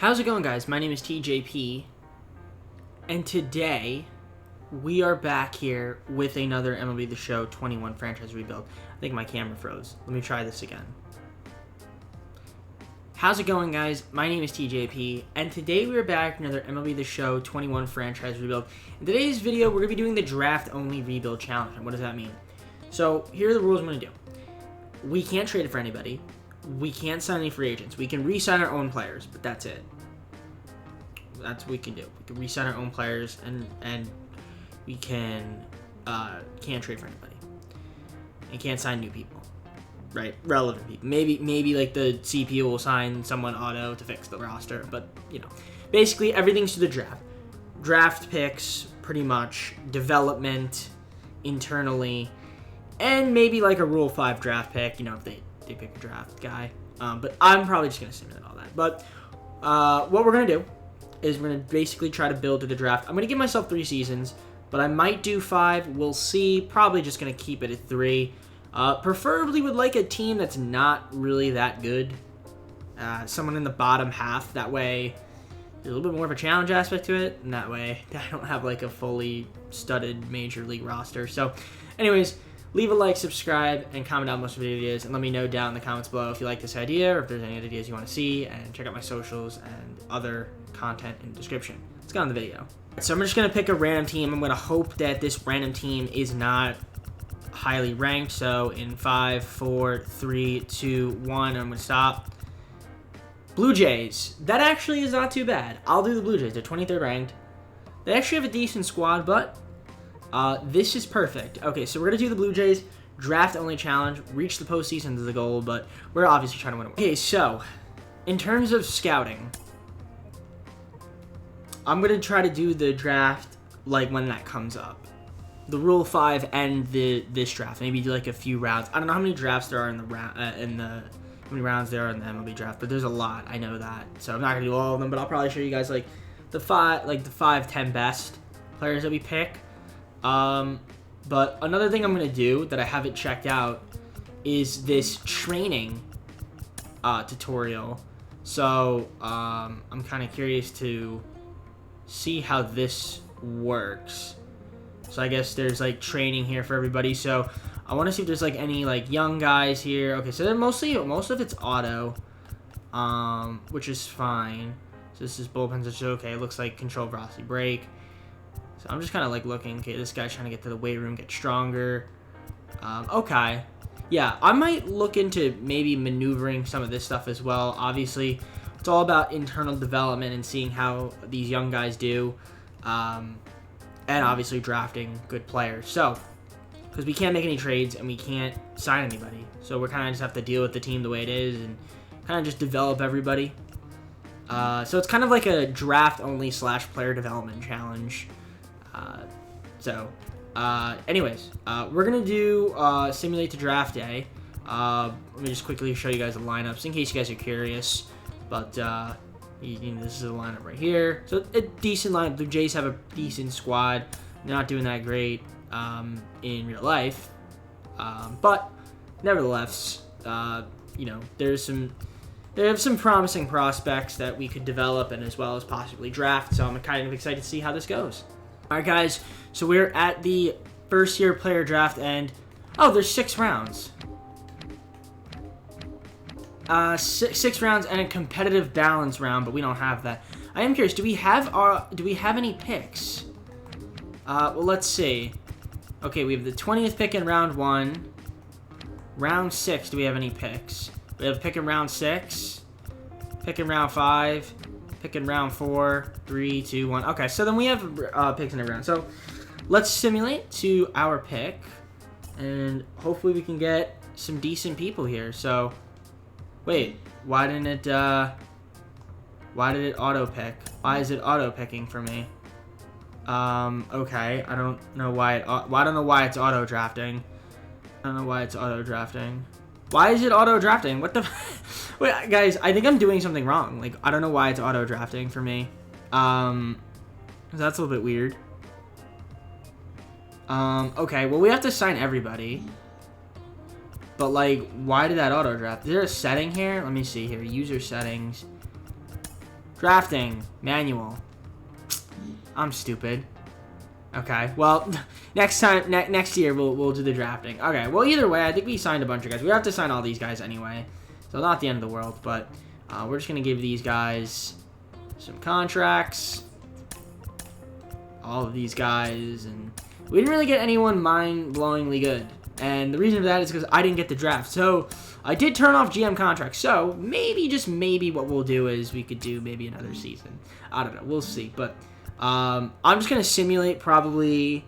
How's it going, guys? My name is TJP, and today we are back here with another MLB The Show 21 franchise rebuild. I think my camera froze. Let me try this again. How's it going, guys? My name is TJP, and today we are back with another MLB The Show 21 franchise rebuild. In today's video, we're going to be doing the draft-only rebuild challenge. And what does that mean? So, here are the rules I'm going to do. We can't trade it for anybody. We can't sign any free agents. We can re-sign our own players, but that's it. That's what we can do. We can re-sign our own players, and we can't trade for anybody. And can't sign new people, right? Relevant people. Maybe like the CPU will sign someone auto to fix the roster, but basically everything's to the draft. Draft picks, pretty much. Development internally, and maybe like a Rule 5 draft pick. If they pick a draft guy. But I'm probably just gonna simulate all that. But what we're gonna do is we're going to basically try to build to the draft. I'm going to give myself 3 seasons, but I might do 5. We'll see. Probably just going to keep it at 3. Preferably would like a team that's not really that good. Someone in the bottom half. That way, there's a little bit more of a challenge aspect to it. And that way, I don't have like a fully studded major league roster. So, anyways, leave a like, subscribe, and comment down most of the videos. And let me know down in the comments below if you like this idea or if there's any other ideas you want to see. And check out my socials and other content in the description. Let's get on the video. So I'm just going to pick a random team. I'm going to hope that this random team is not highly ranked. So in 5, 4, 3, 2, 1, I'm going to stop. Blue Jays. That actually is not too bad. I'll do the Blue Jays. They're 23rd ranked. They actually have a decent squad, but this is perfect. Okay, so we're going to do the Blue Jays. Draft only challenge. Reach the postseason is the goal, but we're obviously trying to win. Okay, so in terms of scouting, I'm going to try to do the draft like when that comes up. The Rule 5 and this draft. Maybe do like a few rounds. I don't know how many drafts there are in the how many rounds there are in the MLB draft, but there's a lot. I know that. So I'm not going to do all of them, but I'll probably show you guys like the 5, 10 best players that we pick. But another thing I'm going to do that I haven't checked out is this training tutorial. So I'm kind of curious to see how this works. So I guess there's like training here for everybody. So I want to see if there's like any like young guys here. Okay, so they're most of it's auto, which is fine. So this is bullpens, which is okay. It looks like control velocity break. So I'm just kind of like looking. Okay, this guy's trying to get to the weight room, get stronger. Okay, yeah, I might look into maybe maneuvering some of this stuff as well. Obviously, it's all about internal development and seeing how these young guys do, and obviously drafting good players. So, because we can't make any trades and we can't sign anybody, so we're kind of just have to deal with the team the way it is and kind of just develop everybody. So it's kind of like a draft-only / player development challenge. Anyways, we're gonna do simulate the draft day. Let me just quickly show you guys the lineups in case you guys are curious. But this is the lineup right here. So a decent lineup. The Jays have a decent squad. They're not doing that great in real life, but nevertheless, they have some promising prospects that we could develop and as well as possibly draft. So I'm kind of excited to see how this goes. All right, guys. So we're at the first year player draft, and there's 6 rounds. 6 rounds and a competitive balance round, but we don't have that. I am curious. Do we have any picks? Well, let's see. Okay, we have the 20th pick in round 1. Round 6. Do we have any picks? We have a pick in round 6. Pick in round 5. Pick in round 4. 3, 2, 1. Okay, so then we have picks in every round. So let's simulate to our pick, and hopefully we can get some decent people here. So. Wait, why did it auto pick? Why is it auto picking for me? Okay, I don't know why I don't know why it's auto drafting. I don't know why it's auto drafting. Why is it auto drafting? What the? Wait, guys, I think I'm doing something wrong. Like, I don't know why it's auto drafting for me. That's a little bit weird. Okay, well we have to sign everybody. But, like, why did that auto draft? Is there a setting here? Let me see here. User settings. Drafting. Manual. I'm stupid. Okay, well, next year we'll do the drafting. Okay, well, either way, I think we signed a bunch of guys. We have to sign all these guys anyway, so not the end of the world, but we're just going to give these guys some contracts. All of these guys, and we didn't really get anyone mind-blowingly good. And the reason for that is because I didn't get the draft. So I did turn off GM contracts. So maybe, just maybe, what we'll do is we could do maybe another season. I don't know. We'll see. But I'm just going to simulate probably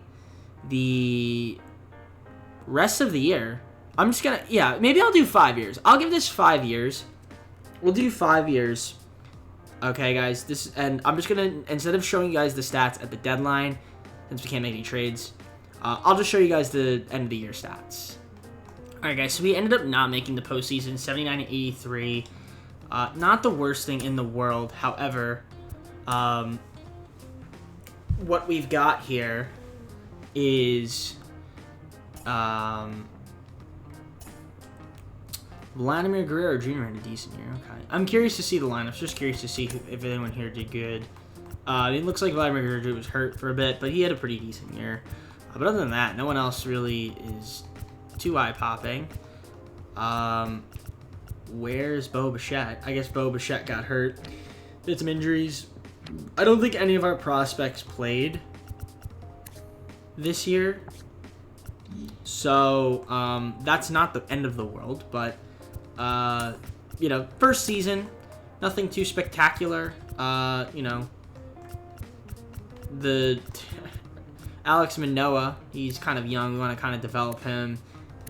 the rest of the year. I'm just going to, yeah, maybe I'll do 5 years. I'll give this 5 years. We'll do 5 years. Okay, guys. And I'm just going to, instead of showing you guys the stats at the deadline, since we can't make any trades, I'll just show you guys the end of the year stats. Alright, guys, so we ended up not making the postseason, 79-83. Not the worst thing in the world. However, what we've got here is Vladimir Guerrero Jr. had a decent year. Okay, I'm curious to see the lineups. Just curious to see if anyone here did good. It looks like Vladimir Guerrero Jr. was hurt for a bit, but he had a pretty decent year. But other than that, no one else really is too eye-popping. Where's Bo Bichette? I guess Bo Bichette got hurt. Did some injuries. I don't think any of our prospects played this year. So, that's not the end of the world. But, you know, first season, nothing too spectacular. You know, Alex Manoah, he's kind of young. We want to kind of develop him.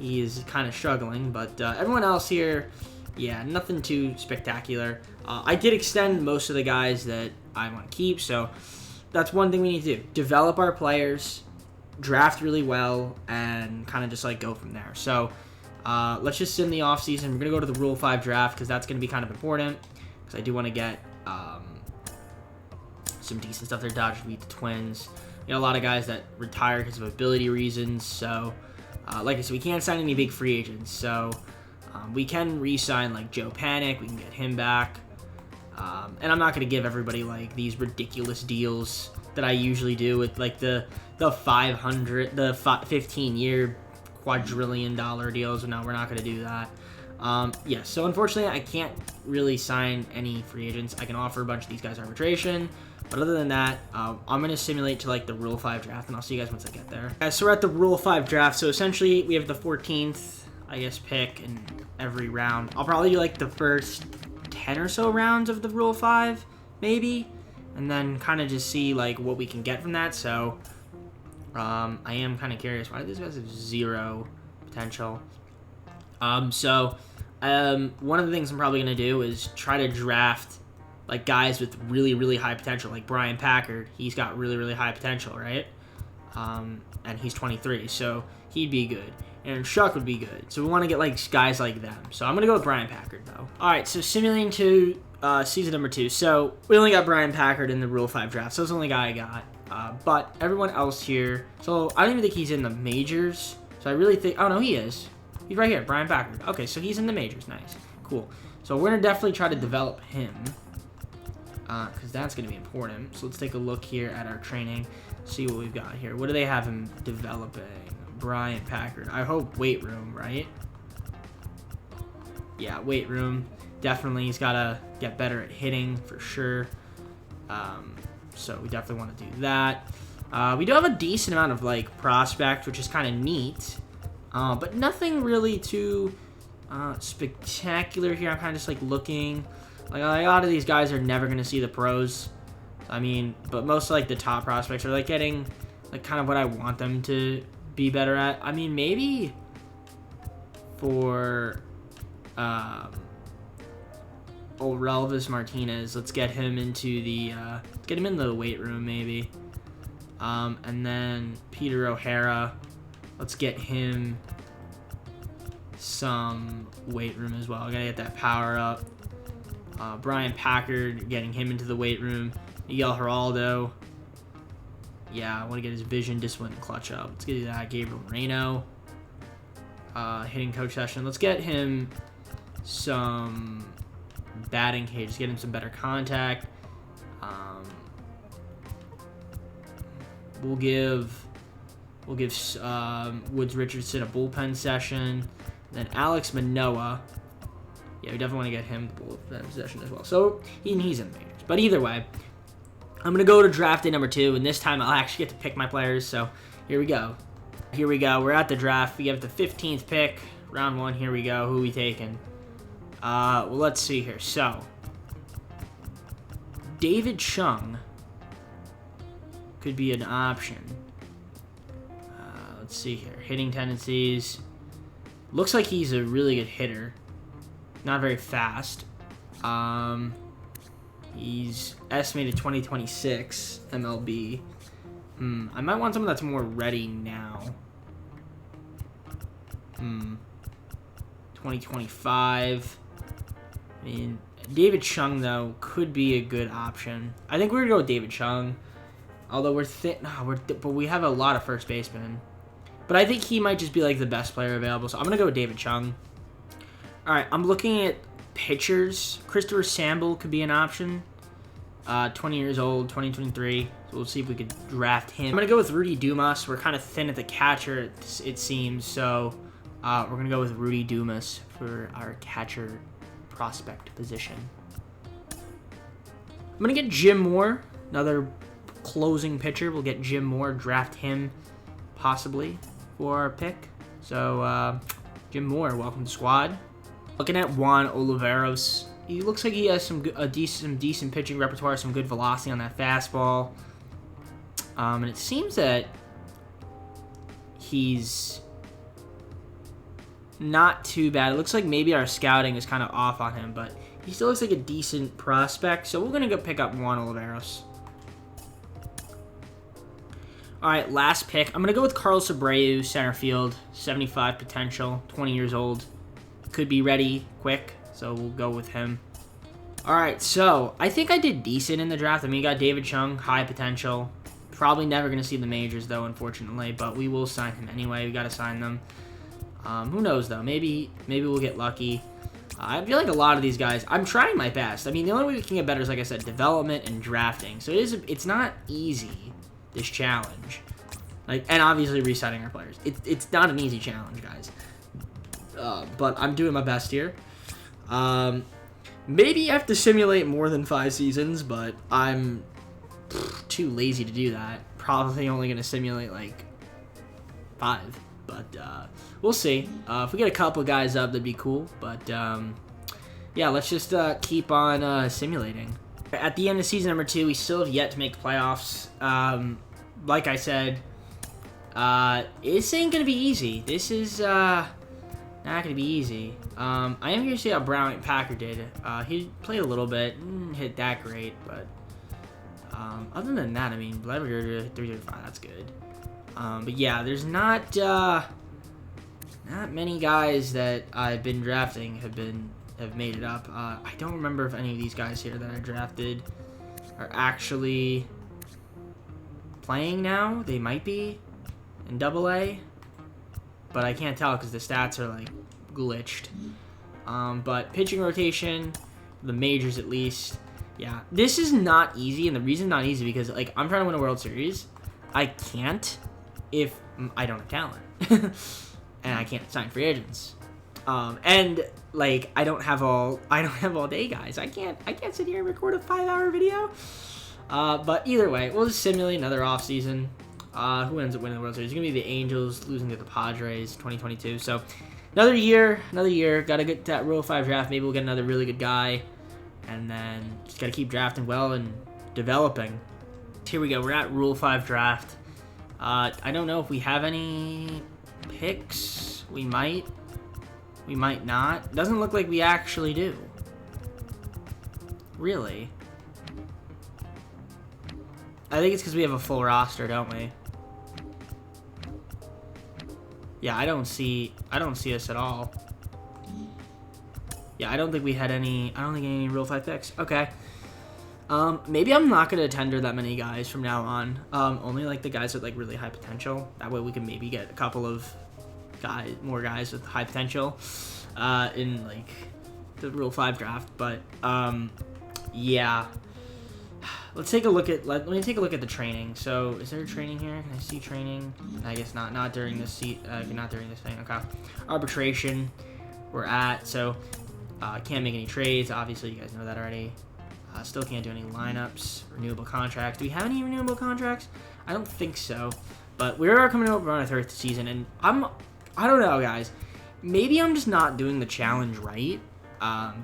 He is kind of struggling, but everyone else here, yeah, nothing too spectacular. I did extend most of the guys that I want to keep, so that's one thing we need to do. Develop our players, draft really well, and kind of just like go from there. So let's just in the offseason, we're going to go to the Rule 5 draft because that's going to be kind of important because I do want to get some decent stuff there. Dodgers beat the Twins. You know, a lot of guys that retire because of ability reasons. So, like I said, we can't sign any big free agents. So, we can re-sign, like, Joe Panic. We can get him back. And I'm not going to give everybody, like, these ridiculous deals that I usually do with, like, the 15-year quadrillion-dollar deals. No, we're not going to do that. Yeah, so unfortunately, I can't really sign any free agents. I can offer a bunch of these guys arbitration. But other than that, I'm going to simulate to, like, the Rule 5 draft, and I'll see you guys once I get there. Guys, so we're at the Rule 5 draft. So, essentially, we have the 14th, I guess, pick in every round. I'll probably do, like, the first 10 or so rounds of the Rule 5, maybe. And then kind of just see, like, what we can get from that. So, I am kind of curious. Why do these guys have 0 potential? One of the things I'm probably going to do is try to draft like guys with really, really high potential, like Brian Packard. He's got really, really high potential, right? And he's 23, so he'd be good. And Shuck would be good. So we want to get like guys like them. So I'm going to go with Brian Packard, though. All right, so simulating to season number 2. So we only got Brian Packard in the Rule 5 draft, so that's the only guy I got. But everyone else here, so I don't even think he's in the majors. So I really think, oh no, he is. He's right here, Brian Packard. Okay, so he's in the majors. Nice. Cool. So we're going to definitely try to develop him. Because that's going to be important. So let's take a look here at our training, see what we've got here. What do they have him developing? Brian Packard. I hope weight room, right? Yeah, weight room. Definitely. He's got to get better at hitting for sure. So we definitely want to do that. We do have a decent amount of like prospect, which is kind of neat. But nothing really too spectacular here. I'm kind of just like looking. Like, a lot of these guys are never going to see the pros. I mean, but most, like, the top prospects are, like, getting, like, kind of what I want them to be better at. I mean, maybe for Orelvis Martinez, let's get him into the, get him in the weight room, maybe. And then Peter O'Hara, let's get him some weight room as well. I gotta get that power up. Brian Packard, getting him into the weight room. Miguel Geraldo. Yeah, I want to get his vision, discipline, and clutch up. Let's get that. Gabriel Moreno. Hitting coach session. Let's get him some batting cage. Let's get him some better contact. We'll give Woods Richardson a bullpen session. Then Alex Manoah. Yeah, we definitely want to get him the bullpen session as well. So he's in the majors. But either way, I'm gonna go to draft day number 2, and this time I'll actually get to pick my players. So here we go. Here we go. We're at the draft. We have the 15th pick, round 1. Here we go. Who are we taking? Well, let's see here. So David Chung could be an option. Let's see here. Hitting tendencies. Looks like he's a really good hitter. Not very fast. He's estimated 2026 MLB. I might want someone that's more ready now. 2025. I mean, David Chung, though, could be a good option. I think we're going to go with David Chung. Although we're but we have a lot of first basemen. But I think he might just be like the best player available. So I'm going to go with David Chung. All right, I'm looking at pitchers. Christopher Samble could be an option. 20 years old, 2023. So we'll see if we could draft him. I'm going to go with Rudy Dumas. We're kind of thin at the catcher, it seems. So we're going to go with Rudy Dumas for our catcher prospect position. I'm going to get Jim Moore, another closing pitcher. We'll get Jim Moore, draft him possibly for our pick. So Jim Moore, welcome to the squad. Looking at Juan Oliveros, he looks like he has some decent pitching repertoire, some good velocity on that fastball. And it seems that he's not too bad. It looks like maybe our scouting is kind of off on him, but he still looks like a decent prospect. So we're going to go pick up Juan Oliveros. All right, last pick. I'm going to go with Carlos Abreu, center field, 75 potential, 20 years old. Could be ready quick, so we'll go with him. All right, so I think I did decent in the draft. I mean, you got David Chung, high potential. Probably never going to see the majors, though, unfortunately, but we will sign him anyway. We got to sign them. Who knows, though? Maybe we'll get lucky. I feel like a lot of these guys, I'm trying my best. I mean, the only way we can get better is, like I said, development and drafting. So it's not easy, this challenge. And obviously resetting our players. It's not an easy challenge, guys. But I'm doing my best here. Maybe you have to simulate more than 5 seasons, but I'm too lazy to do that. Probably only going to simulate, 5. But we'll see. If we get a couple guys up, that'd be cool. But, yeah, let's just keep on simulating. At the end of season number 2, we still have yet to make the playoffs. Like I said, this ain't going to be easy. This is not going to be easy. I am going to see how Brown Packer did. He played a little bit. Didn't hit that great, but other than that, I mean, Leverger 335, that's good. But yeah, there's not many guys that I've been drafting have made it up. I don't remember if any of these guys here that I drafted are actually playing now. They might be in AA, but I can't tell because the stats are glitched. But pitching rotation, the majors at least. Yeah, this is not easy, and the reason not easy because I'm trying to win a World Series. I can't if I don't have talent, and I can't sign free agents. And I don't have all day, guys. I can't sit here and record a 5-hour video. But either way, we'll just simulate another offseason. Who ends up winning the World Series? It's gonna be the Angels losing to the Padres, 2022. So another year. Got to get that Rule 5 draft. Maybe we'll get another really good guy, and then just gotta keep drafting well and developing. Here we go. We're at Rule 5 draft. I don't know if we have any picks. We might not. Doesn't look like we actually do. Really? I think it's because we have a full roster, don't we? Yeah, I don't see us at all. Yeah, I don't think we had any. I don't think any Rule 5 picks. Okay. Maybe I'm not gonna tender that many guys from now on. Only the guys with really high potential. That way we can maybe get a couple of more guys with high potential, in the Rule 5 draft. But yeah, let's take a look at let me take a look at the training. So is there a training here? Can I see training? I guess not. Not during this not during this thing. Okay. Arbitration. We're at so can't make any trades. Obviously, you guys know that already. Still can't do any lineups. Renewable contracts. Do we have any renewable contracts? I don't think so. But we are coming over on our third season, and I don't know, guys. Maybe I'm just not doing the challenge right. Or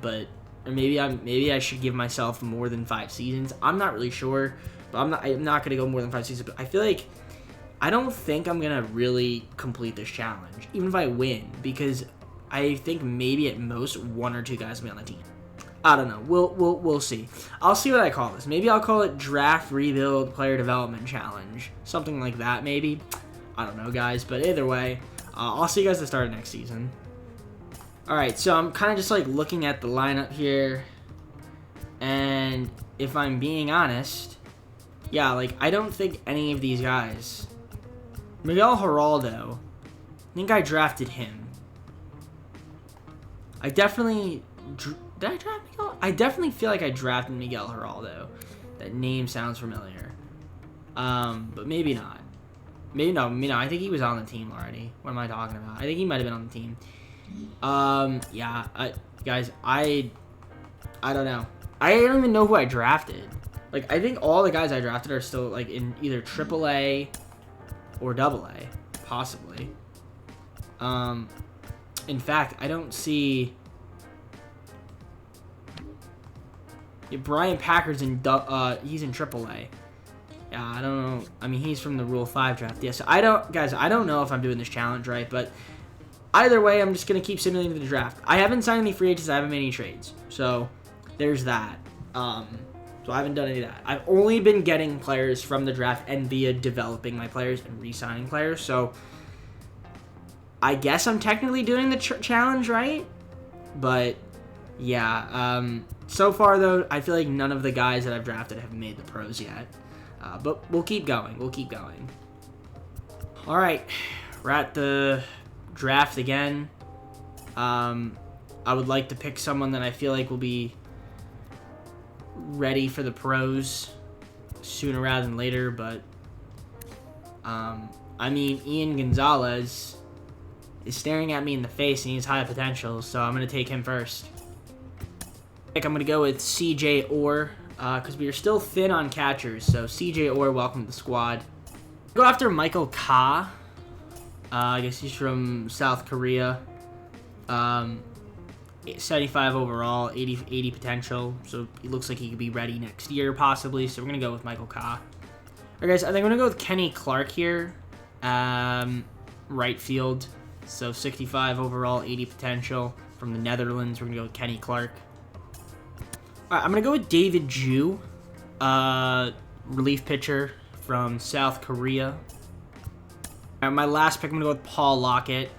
maybe I should give myself more than 5 seasons. I'm not really sure, but I'm not gonna go more than 5 seasons. But I feel like I don't think I'm gonna really complete this challenge, even if I win, because I think maybe at most 1 or 2 guys will be on the team. I don't know. We'll see. I'll see what I call this. Maybe I'll call it Draft Rebuild Player Development Challenge, something like that. Maybe. I don't know, guys. But either way, I'll see you guys at the start of next season. Alright, so I'm kind of just like looking at the lineup here, and if I'm being honest, yeah, like I don't think any of these guys. Miguel Geraldo, I think I drafted him. Did I draft Miguel? I definitely feel like I drafted Miguel Geraldo. That name sounds familiar. But maybe not. Maybe no. I think he was on the team already. What am I talking about? I think he might have been on the team. Yeah, guys, I don't know. I don't even know who I drafted. Like, I think all the guys I drafted are still, like, in either AAA or AA, possibly. In fact, I don't see... Yeah, Brian Packard's in, he's in AAA. Yeah, I don't know. I mean, he's from the Rule 5 draft. Yeah, so I don't know if I'm doing this challenge right, but either way, I'm just going to keep simulating the draft. I haven't signed any free agents. I haven't made any trades. So, there's that. So I haven't done any of that. I've only been getting players from the draft and via developing my players and re-signing players. So, I guess I'm technically doing the challenge right. But, yeah. So far, though, I feel like none of the guys that I've drafted have made the pros yet. But we'll keep going. We'll keep going. All right. We're at the draft again. I would like to pick someone that I feel like will be ready for the pros sooner rather than later, but I mean, Ian Gonzalez is staring at me in the face and he has high potential, so I'm going to take him first. I'm going to go with CJ Orr because we are still thin on catchers, so CJ Orr, welcome to the squad. Go after Michael Ka. I guess he's from South Korea. 75 overall, 80 potential. So he looks like he could be ready next year, possibly. So we're going to go with Michael Ka. All right, guys, I think I'm going to go with Kenny Clark here. Right field. So 65 overall, 80 potential. From the Netherlands, we're going to go with Kenny Clark. All right, I'm going to go with David Ju. Relief pitcher from South Korea. My last pick, I'm going to go with Paul Lockett.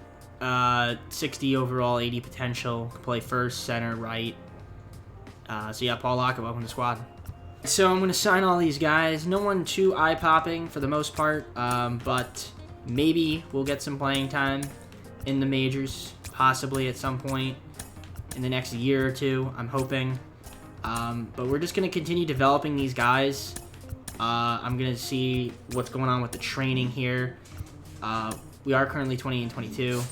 60 overall, 80 potential. Can play first, center, right. So yeah, Paul Lockett, welcome to the squad. So I'm going to sign all these guys. No one too eye-popping for the most part, but maybe we'll get some playing time in the majors, possibly at some point in the next year or two, I'm hoping. But we're just going to continue developing these guys. I'm going to see what's going on with the training here. We are currently 20 and 22,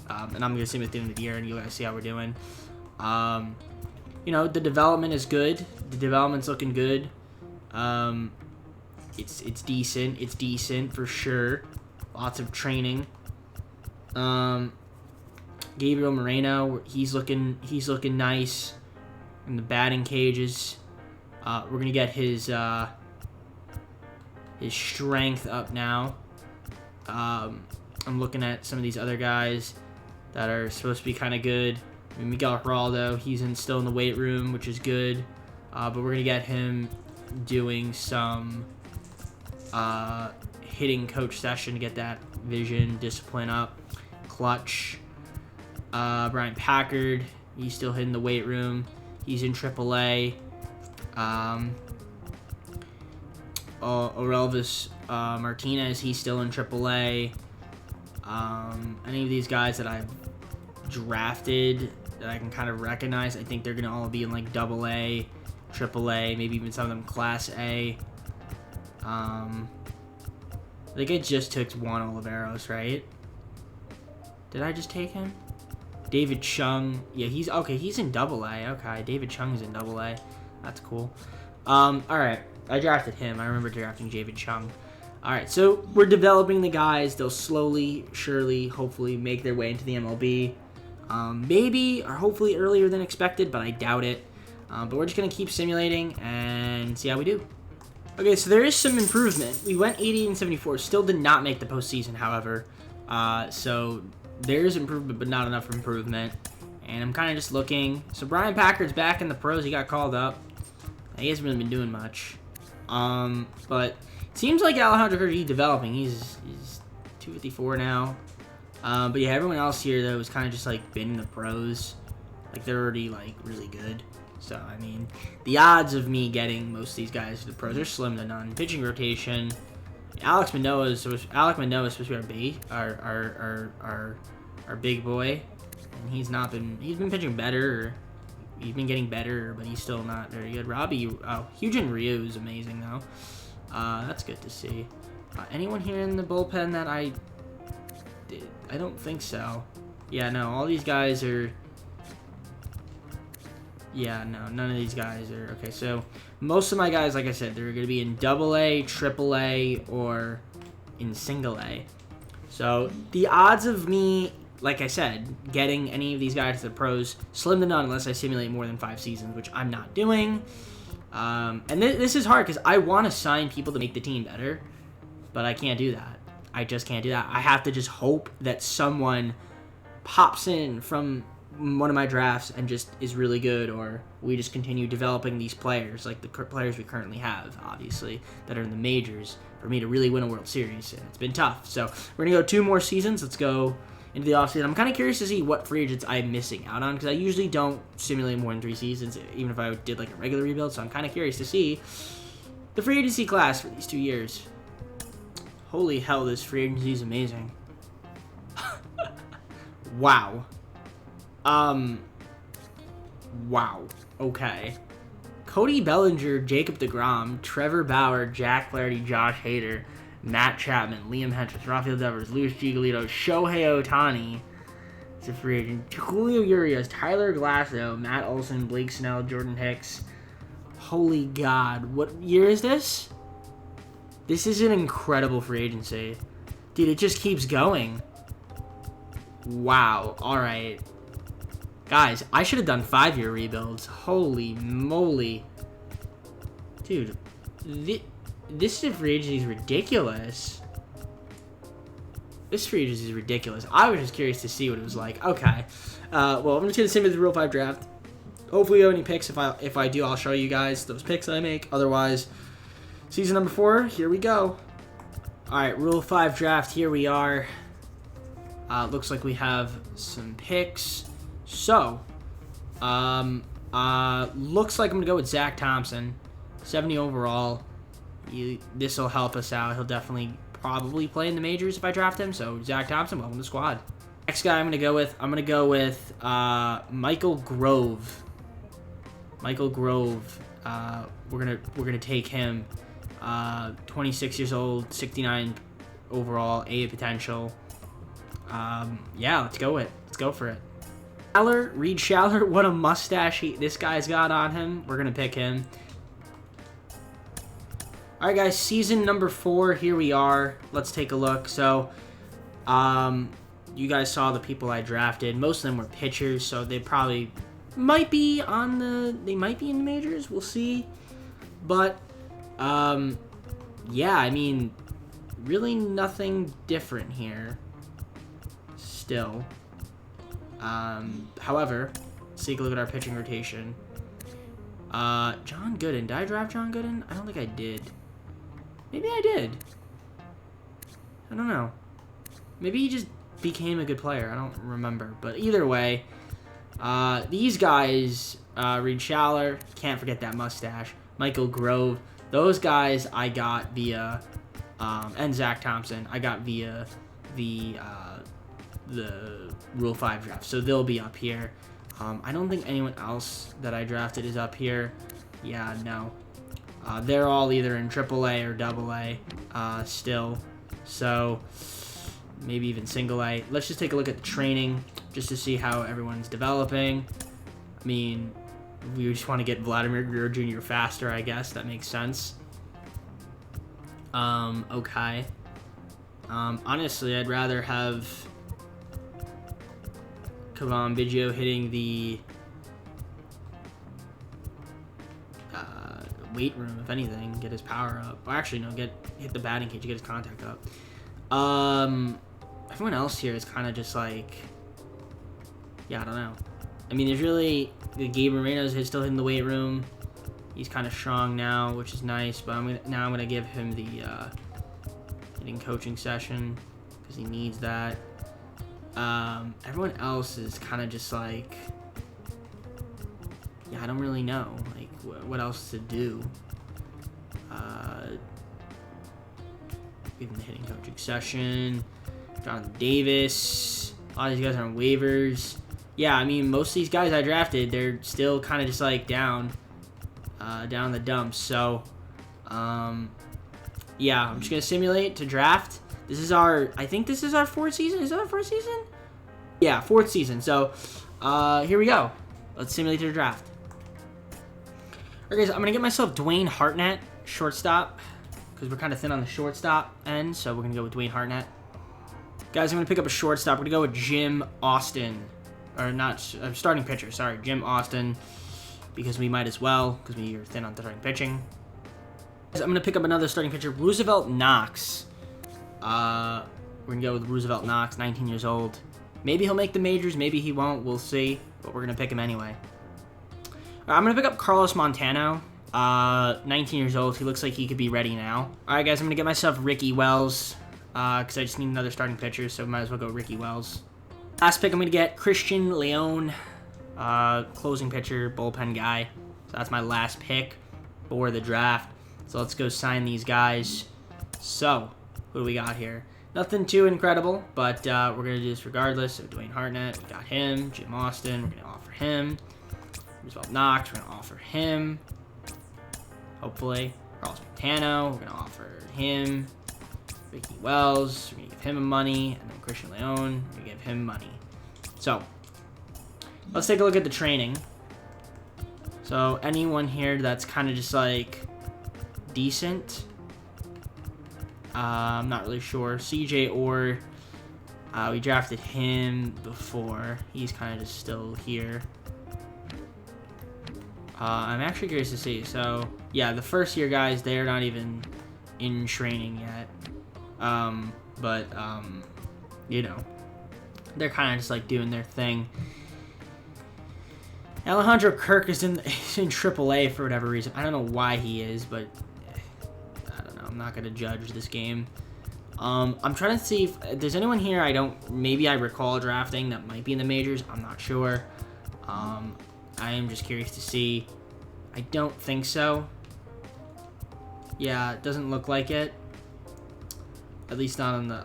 and I'm going to see them at the end of the year, and you guys see how we're doing. You know, the development is good. The development's looking good. It's decent. It's decent for sure. Lots of training. Gabriel Moreno, he's looking nice in the batting cages. We're gonna get his strength up now. I'm looking at some of these other guys that are supposed to be kind of good. I mean, Miguel Geraldo, he's still in the weight room, which is good. But we're going to get him doing some hitting coach session to get that vision, discipline up. Clutch. Brian Packard, he's still hitting the weight room. He's in AAA. Orelvis Martinez, he's still in AAA. Any of these guys that I've drafted that I can kind of recognize, I think they're going to all be in like AA, AAA, maybe even some of them Class A. I think I just took Juan Oliveros, right? Did I just take him? David Chung. Yeah, he's okay. He's in AA. Okay, David Chung's in AA. That's cool. All right. I drafted him. I remember drafting David Chung. All right, so we're developing the guys. They'll slowly, surely, hopefully make their way into the MLB. Maybe or hopefully earlier than expected, but I doubt it. But we're just going to keep simulating and see how we do. Okay, so there is some improvement. We went 80 and 74. Still did not make the postseason, however. So there's improvement, but not enough improvement. And I'm kind of just looking. So Brian Packard's back in the pros. He got called up. He hasn't really been doing much. But it seems like Alejandro Kirk's developing. He's 254 now. But yeah, everyone else here, though, is kind of just, like, been in the pros. Like, they're already, like, really good. So, I mean, the odds of me getting most of these guys to the pros are slim to none. Pitching rotation. Alek Manoah is supposed to be our big boy. And he's been pitching better. He's been getting better, but he's still not very good. Hyun-Jin Ryu is amazing, though. That's good to see. Anyone here in the bullpen that I don't think so. Yeah, no, all these guys are... Yeah, no, none of these guys are... Okay, so most of my guys, like I said, they're going to be in AA, AAA, or in single A. So the odds of me, like I said, getting any of these guys to the pros, slim to none unless I simulate more than 5 seasons, which I'm not doing. And this is hard because I want to sign people to make the team better, but I can't do that. I just can't do that. I have to just hope that someone pops in from one of my drafts and just is really good, or we just continue developing these players, like the players we currently have, obviously, that are in the majors, for me to really win a World Series. And it's been tough. So we're going to go 2 more seasons. Let's go into the offseason. I'm kind of curious to see what free agents I'm missing out on, because I usually don't simulate more than 3 seasons, even if I did like a regular rebuild. So I'm kind of curious to see the free agency class for these 2 years. Holy hell, this free agency is amazing. Wow. Wow. Okay. Cody Bellinger, Jacob deGrom, Trevor Bauer, Jack Flaherty, Josh Hader, Matt Chapman, Liam Hendricks, Rafael Devers, Luis Giolito, Shohei Ohtani. It's a free agent. Julio Urias, Tyler Glasnow, Matt Olson, Blake Snell, Jordan Hicks. Holy God. What year is this? This is an incredible free agency. Dude, it just keeps going. Wow. All right. Guys, I should have done 5-year rebuilds. Holy moly. Dude, this free agency is ridiculous. This free agency is ridiculous. I was just curious to see what it was like. Okay. Well, I'm just going to simulate the Rule 5 draft. Hopefully, I have any picks. If I do, I'll show you guys those picks I make. Otherwise, season number 4, here we go. All right, Rule 5 draft, here we are. Looks like we have some picks. So, looks like I'm going to go with Zach Thompson, 70 overall. This will help us out. He'll definitely probably play in the majors if I draft him. So, Zach Thompson, welcome to the squad. Next guy I'm going to go with, Michael Grove. Michael Grove, we're gonna take him. 26 years old, 69 overall, A potential. Yeah, let's go for it. Reed Schaller, what a mustache this guy's got on him. We're going to pick him. All right, guys, season number 4, here we are. Let's take a look. So, you guys saw the people I drafted. Most of them were pitchers, so they probably might be in the majors. We'll see. But, yeah, I mean, really nothing different here. Still. However, let's take a look at our pitching rotation. John Gooden. Did I draft John Gooden? I don't think I did. Maybe I did. I don't know. Maybe he just became a good player. I don't remember. But either way, these guys, Reed Schaller, can't forget that mustache. Michael Grove, those guys I got via, and Zach Thompson, I got via the Rule 5 draft. So they'll be up here. I don't think anyone else that I drafted is up here. Yeah, no. They're all either in AAA or AA still. So maybe even single A. Let's just take a look at the training just to see how everyone's developing. I mean, we just want to get Vladimir Guerrero Jr. faster, I guess. That makes sense. Okay. Honestly, I'd rather have Kavan Biggio hitting the weight room, if anything, get his power up. Or actually, no, hit the batting cage to get his contact up. Everyone else here is kind of just like, yeah, I don't know. I mean, there's really the Gabe Moreno's still hitting the weight room. He's kind of strong now, which is nice. But I'm gonna give him the hitting coaching session because he needs that. Everyone else is kind of just like, yeah, I don't really know like what else to do. Give him the hitting coaching session. Jonathan Davis. A lot of these guys are on waivers. Yeah, I mean, most of these guys I drafted, they're still kind of just like down in the dumps. So, yeah, I'm just gonna simulate to draft. I think this is our fourth season. Is that our fourth season? Yeah, fourth season. So, here we go. Let's simulate to the draft. Alright, guys, I'm gonna get myself Dwayne Hartnett, shortstop, because we're kind of thin on the shortstop end. So we're gonna go with Dwayne Hartnett. Guys, I'm gonna pick up a shortstop. We're gonna go with Jim Austin. Or not, starting pitcher, sorry, Jim Austin, because we might as well, because we are thin on starting pitching. I'm going to pick up another starting pitcher, Roosevelt Knox. We're going to go with Roosevelt Knox, 19 years old. Maybe he'll make the majors, maybe he won't, we'll see, but we're going to pick him anyway. I'm going to pick up Carlos Montano, 19 years old. He looks like he could be ready now. All right, guys, I'm going to get myself Ricky Wells, because I just need another starting pitcher, so might as well go Ricky Wells. Last pick, I'm going to get Christian Leone, closing pitcher, bullpen guy. So that's my last pick for the draft. So let's go sign these guys. So, who do we got here? Nothing too incredible, but we're going to do this regardless. So Dwayne Hartnett, we got him. Jim Austin, we're going to offer him. Roosevelt Knox, we're going to offer him. Hopefully. Carlos Montano, we're going to offer him. Ricky Wells, we're going to give him money, and then Christian Leone, we're going to give him money. So, let's take a look at the training. So, anyone here that's kind of just like decent, I'm not really sure. CJ Orr, we drafted him before. He's kind of just still here. I'm actually curious to see. So, yeah, the first year guys, they're not even in training yet. You know, they're kind of just like doing their thing. Alejandro Kirk is in AAA for whatever reason. I don't know why he is, but I don't know. I'm not gonna judge this game. I'm trying to see if there's anyone here maybe I recall drafting that might be in the majors. I'm not sure. I am just curious to see. I don't think so. Yeah, it doesn't look like it. At least not on the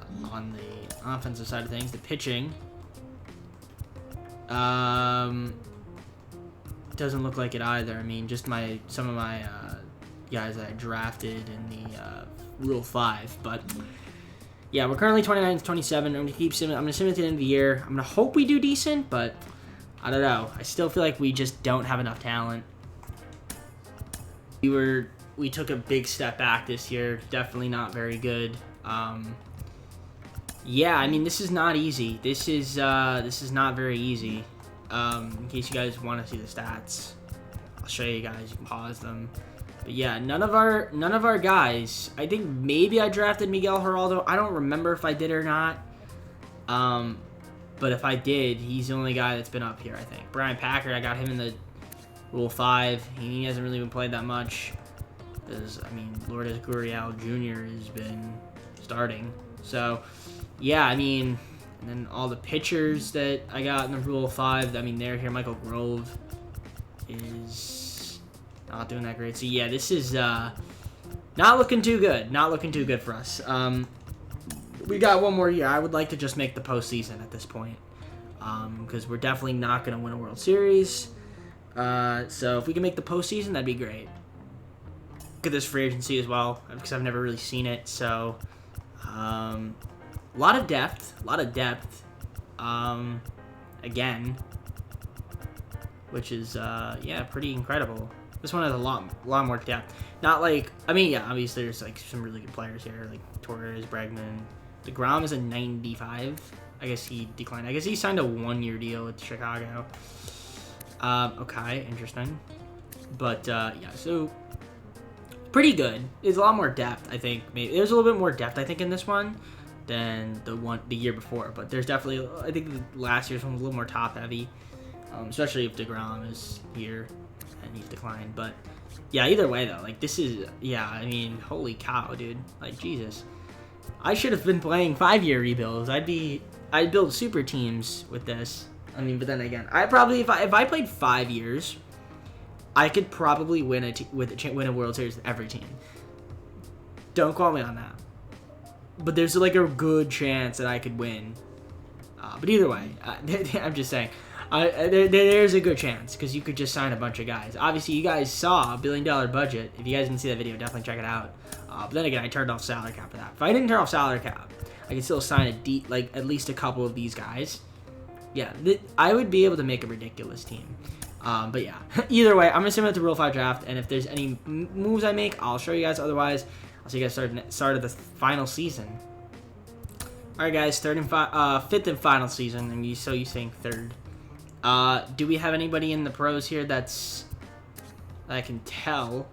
offensive side of things. The pitching doesn't look like it either. I mean, just some of my guys that I drafted in the Rule 5. But yeah, we're currently 29 to 27. I'm gonna simulate the end of the year. I'm gonna hope we do decent, but I don't know. I still feel like we just don't have enough talent. We took a big step back this year. Definitely not very good. Yeah, I mean, this is not easy. This is not very easy. In case you guys want to see the stats, I'll show you guys. You can pause them. But yeah, none of our guys. I think maybe I drafted Miguel Geraldo. I don't remember if I did or not. But if I did, he's the only guy that's been up here, I think. Brian Packer, I got him in the Rule 5. He hasn't really been played that much. I mean, Lourdes Gurriel Jr. has been starting. So, yeah, I mean, and then all the pitchers that I got in the Rule 5, I mean, they're here. Michael Grove is not doing that great. So, yeah, this is not looking too good. Not looking too good for us. We got one more year. I would like to just make the postseason at this point because we're definitely not going to win a World Series. So if we can make the postseason, that'd be great. Look at this free agency as well, because I've never really seen it. So, a lot of depth. Again, which is yeah, pretty incredible. This one has a lot more depth. Not like, I mean, yeah, obviously there's like some really good players here, like Torres, Bregman. DeGrom is a 95. I guess he declined. I guess he signed a 1-year deal with Chicago. Okay, interesting. But yeah, so pretty good. There's a lot more depth, I think. Maybe there's a little bit more depth, I think, in this one than the year before. But there's definitely, I think the last year's one was a little more top heavy, especially if DeGrom is here and he's declined. But yeah, either way though, like this is, yeah, I mean, holy cow, dude. Like Jesus, I should have been playing 5-year rebuilds. I'd build super teams with this. I mean, but then again, I probably if I played 5 years, I could probably win a World Series with every team. Don't quote me on that, but there's like a good chance that I could win. But either way, I'm just saying, there's a good chance because you could just sign a bunch of guys. Obviously, you guys saw $1 billion budget. If you guys didn't see that video, definitely check it out. But then again, I turned off salary cap for that. If I didn't turn off salary cap, I could still sign like at least a couple of these guys. Yeah, I would be able to make a ridiculous team. But yeah, either way, I'm going to simulate the Rule 5 draft, and if there's any moves I make, I'll show you guys. Otherwise, I'll see you guys start of the final season. All right, guys, fifth and final season, and you saying third. Do we have anybody in the pros here that I can tell?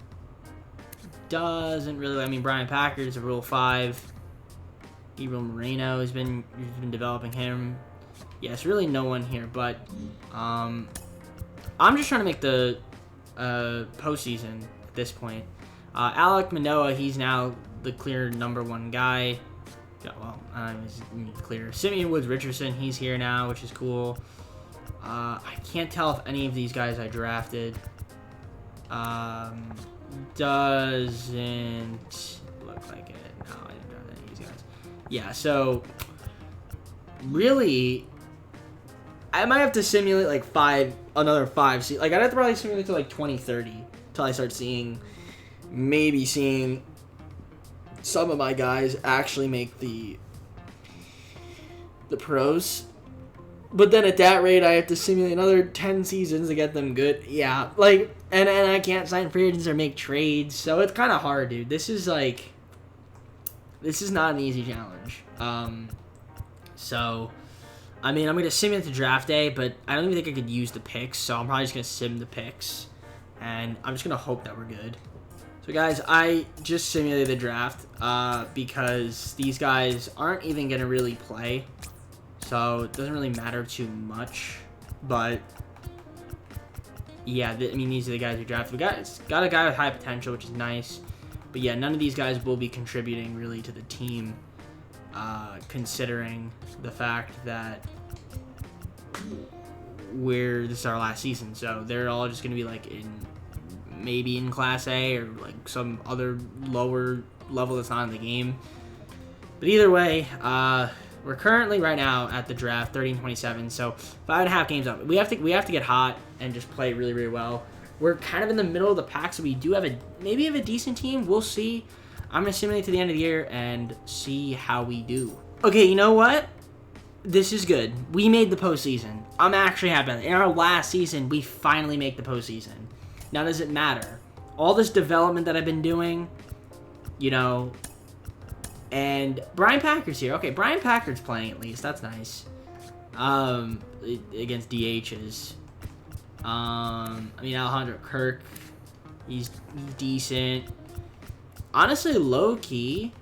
Doesn't really. I mean, Brian Packer's a Rule 5. Gabriel Moreno has been developing him. Yes, really no one here, but I'm just trying to make the postseason at this point. Alek Manoah, he's now the clear #1 guy. Yeah, well, clear. Simeon Woods Richardson, he's here now, which is cool. I can't tell if any of these guys I drafted. Doesn't look like it. No, I didn't draft any of these guys. Yeah, so really, I might have to simulate like another 5. Like I'd have to probably simulate to like 2030 until I start maybe seeing some of my guys actually make the pros. But then at that rate, I have to simulate another 10 seasons to get them good. Yeah, like, and I can't sign free agents or make trades, so it's kind of hard, dude. This is not an easy challenge. So, I mean, I'm going to simulate the draft day, but I don't even think I could use the picks, so I'm probably just going to sim the picks, and I'm just going to hope that we're good. So, guys, I just simulated the draft because these guys aren't even going to really play, so it doesn't really matter too much, but yeah, I mean, these are the guys we drafted. We got a guy with high potential, which is nice, but yeah, none of these guys will be contributing really to the team, considering the fact that this is our last season, so they're all just going to be like maybe in Class A or like some other lower level that's not in the game. But either way, we're currently right now at the draft 30-27, so 5.5 games up. We have to get hot and just play really, really well. We're kind of in the middle of the pack, so we do have maybe a decent team. We'll see. I'm gonna simulate to the end of the year and see how we do. Okay, you know what? This is good. We made the postseason. I'm actually happy about it. In our last season, we finally make the postseason. Now, does it matter? All this development that I've been doing, you know, and Brian Packer's here. Okay, Brian Packer's playing at least. That's nice. Against DHs. I mean, Alejandro Kirk, he's decent. Honestly, low-key,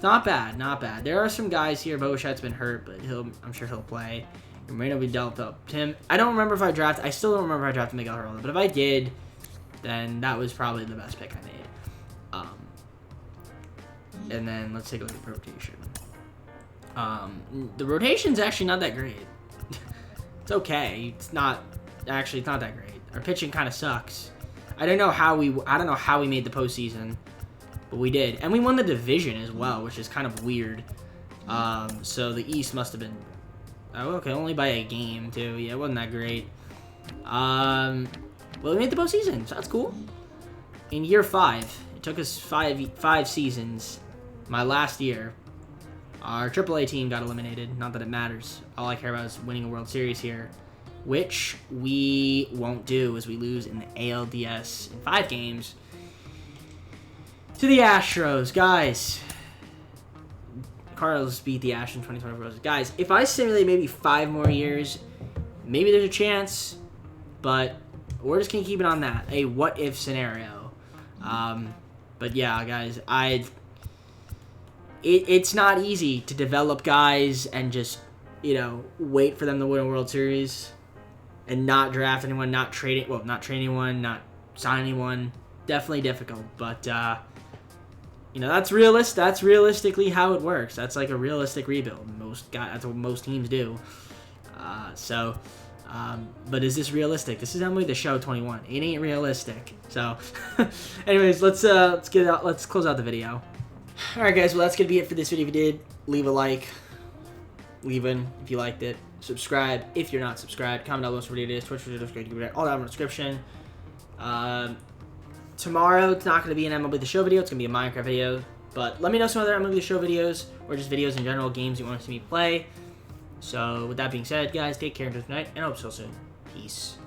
not bad, not bad. There are some guys here. Bochet's been hurt, but I'm sure he'll play. Moreno be dealt up. Tim, I don't remember if I drafted. I still don't remember if I drafted Miguel Herrera, but if I did, then that was probably the best pick I made. And then let's take a look at the rotation. The rotation's actually not that great. It's okay. It's not that great. Our pitching kind of sucks. I don't know how we made the postseason, but we did, and we won the division as well, which is kind of weird. So the East must have been only by a game too. Yeah, it wasn't that great. Well, we made the postseason, so that's cool. In year 5, it took us five seasons. My last year, our AAA team got eliminated. Not that it matters. All I care about is winning a World Series here, which we won't do as we lose in the ALDS in 5 games to the Astros. Guys, Cardinals beat the Astros in 2024. Guys, if I simulate maybe 5 more years, maybe there's a chance, but we're just going to keep it on that. A what-if scenario. But yeah, guys, it's not easy to develop guys and just, wait for them to win a World Series and not draft anyone, not trade anyone, not sign anyone. Definitely difficult, but that's realistic. That's realistically how it works. That's like a realistic rebuild. That's what most teams do. But is this realistic? This is MLB The Show 21. It ain't realistic. So, anyways, let's close out the video. All right, guys. Well, that's gonna be it for this video. If you did, leave a like. Leave in if you liked it. Subscribe if you're not subscribed. Comment down below what video it is. Twitch, all that in the description. Tomorrow it's not gonna be an MLB The Show video. It's gonna be a Minecraft video. But let me know some other MLB The Show videos or just videos in general, games you want to see me play. So with that being said, guys, take care until tonight, and I hope so soon. Peace.